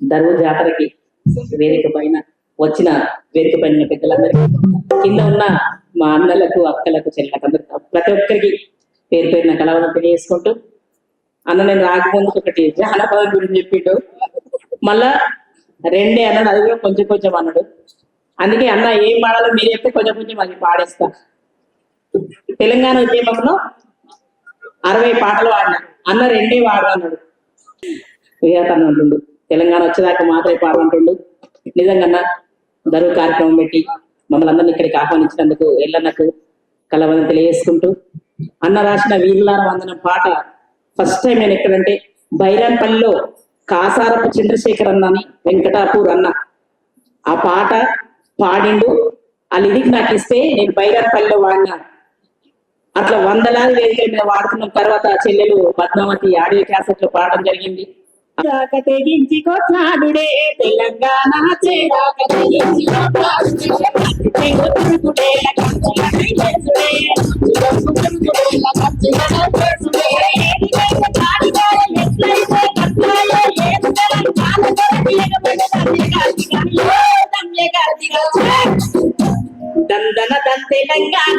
దరువు జాతరకి వేదిక పైన వచ్చిన వేదిక పైన పెద్దలందరికీ, కింద ఉన్న మా అన్నలకు, అక్కలకు, చెల్లెలకు, ప్రతి ఒక్కరికి పేరు పేరున కలవడం తెలియజేసుకుంటూ, అన్న నేను రాకముందుకు ఒకటి జానపదం గురించి చెప్పిండు, మళ్ళా రెండే అన్నాడు, అది కూడా కొంచెం కొంచెం అన్నాడు. అందుకే అన్న ఏం పాడాలో మీరు చెప్తే కొంచెం కొంచెం అది పాడేస్తా. తెలంగాణ ఉద్యమంలో 60 పాటలు పాడినా, అన్న రెండే వాడు అన్నాడు. విజయతను అంటుండు, తెలంగాణ వచ్చేదాకా మాత్రమే పాడంటుండు. నిజంగా దరువు కార్యక్రమం పెట్టి మమ్మల్ని అందరినీ ఇక్కడికి ఆహ్వానించినందుకు ఎల్లన్నకు కలవని తెలియజేసుకుంటూ, అన్న రాసిన వీరులార వందనం పాట ఫస్ట్ టైం నేను ఎక్కడంటే బైరాన్పల్లిలో కాసారపు చంద్రశేఖర్ అన్న అని వెంకటాపూర్ అన్న ఆ పాట పాడిండు. ఆ లిరిక్ నాకు ఇస్తే నేను బైరాన్పల్లిలో వాడినా. అట్లా వందలాది వేదికల మీద వాడుతున్న తర్వాత చెల్లెలు పద్మావతి ఆడియో క్యాసెట్ లో పాడడం జరిగింది. తెగించి కొట్లాడుడే తెలంగాణ దందన తెలంగాణ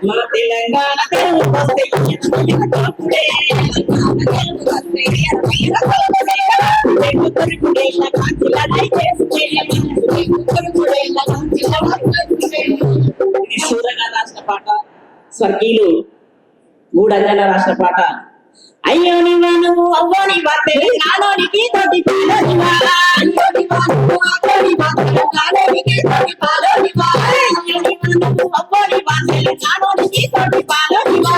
మా తెలంగాణ సూరగా రాసిన పాట, స్వర్గీయులు గూడంజన రాసిన పాట. అయ్యో నివా నువ్వు అవ్వని బాతే నాలోనికి తోటి పాలోనివా, నాలోనికి తోటి పాలోనివా, అవ్వని బాతే నాలోనికి తోటి పాలోనివా, అవ్వని బాతే నాలోనికి తోటి పాలోనివా,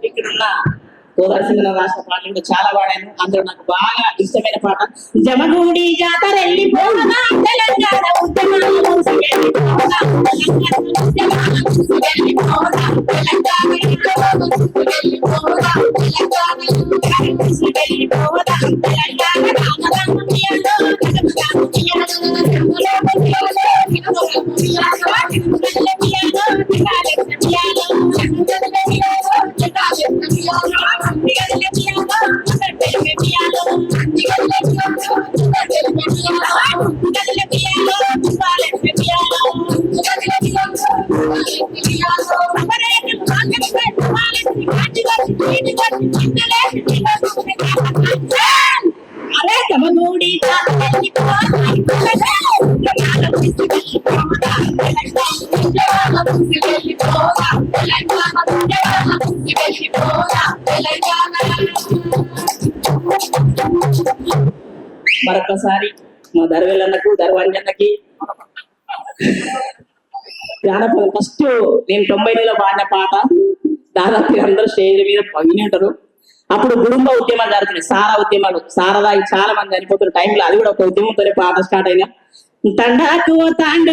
ఇక్కడున్న కోదాసింగ రాష్ట్ర పాటలు కూడా చాలా పాడాను. అందులో నాకు బాగా ఇష్టమైన పాట జమగూడి జాతర వెళ్ళిపోదా తెలంగాణ అరే జమగూడి మరొకసారి మా దర్వేలన్నకు, దర్వాంజన్నకి జానపదం ఫస్ట్ నేను 90లో పాడిన పాట దాదాపు అందరూ స్టేజ్ మీద విని ఉంటారు. అప్పుడు గుడుంబ ఉద్యమాలు జరుగుతున్నాయి, సారా ఉద్యమాలు, సారా చాలా మంది చనిపోతున్న టైంలో అది కూడా ఒక ఉద్యమంతోనే పాట స్టార్ట్ అయినా. తండాకు తాండు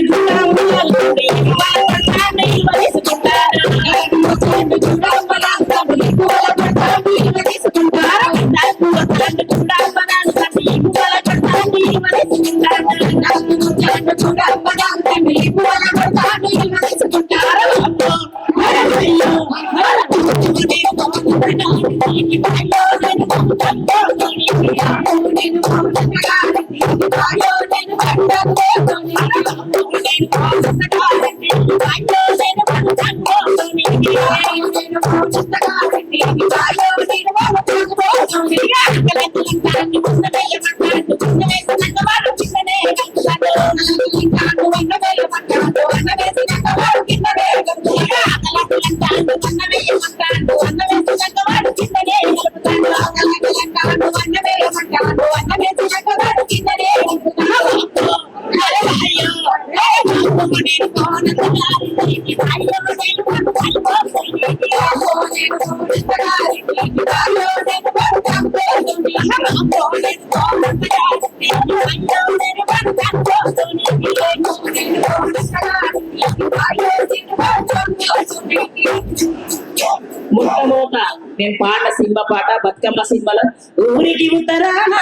I మొట్టమొదట నేను పాట సినిమా పాట బతుకమ్మ సినిమాలో ఊరికి ఉత్తరాన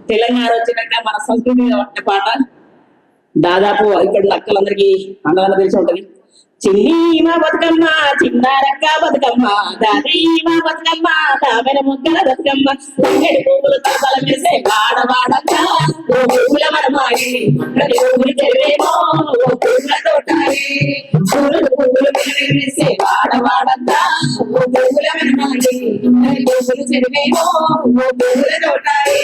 తెలంగాణ వచ్చినాక మన సంస్కృతి పట్టిన పాట దాదాపు ఇక్కడ అక్కలందరికీ అందరూ తెలిసి ఉంటది. చిన్ని మా బతుకమ్మ చిన్నారక్క బతుకమ్మ దాది మా బతుకమ్మ దామెన ముక్కల బతుకమ్మ తంగడి పువ్వులు తలతల మెరిసే వాడవాడక్క ఓ పువ్వుల మరమాయి ప్రతి పువ్వులు చెరువేమో ఓ పువ్వుల తోటాయి పువ్వులు మెరిసే వాడవాడక్క ఓ పువ్వుల మరమాయి ప్రతి పువ్వులు చెరువేమో ఓ పువ్వుల తోటాయి.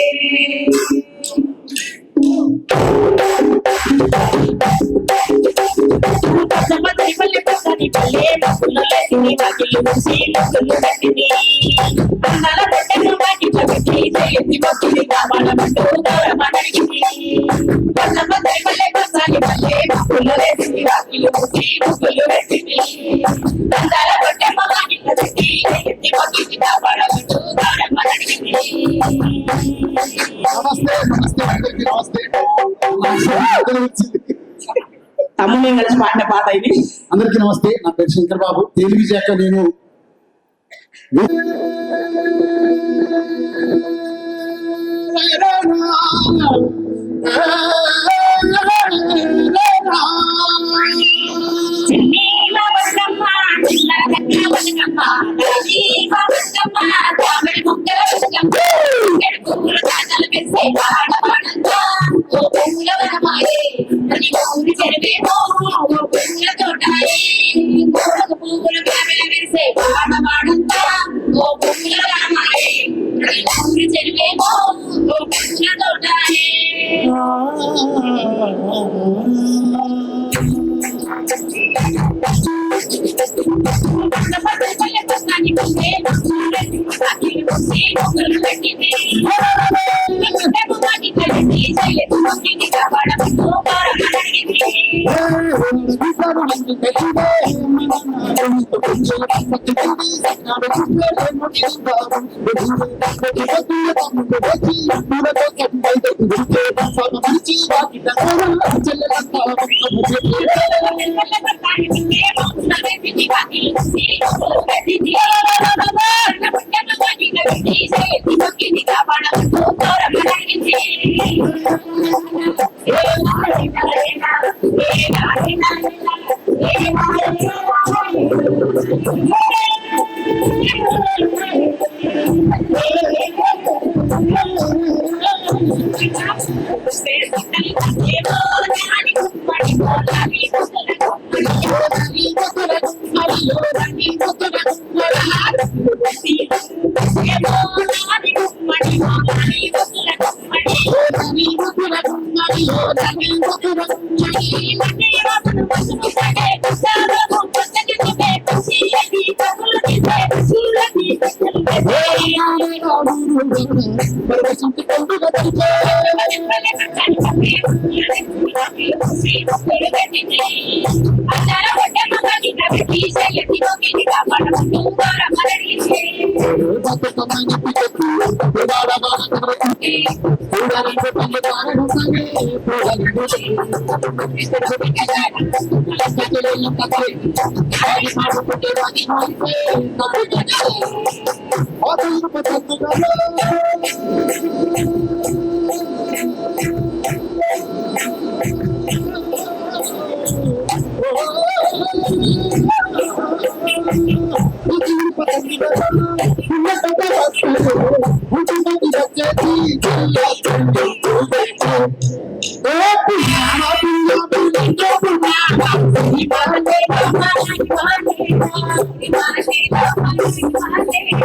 తమ్ముని కలిసి పాడిన పాట ఇది. అందరికీ నమస్తే. నా పేరు శంకర్ బాబు. తెలుగు శాఖ నేను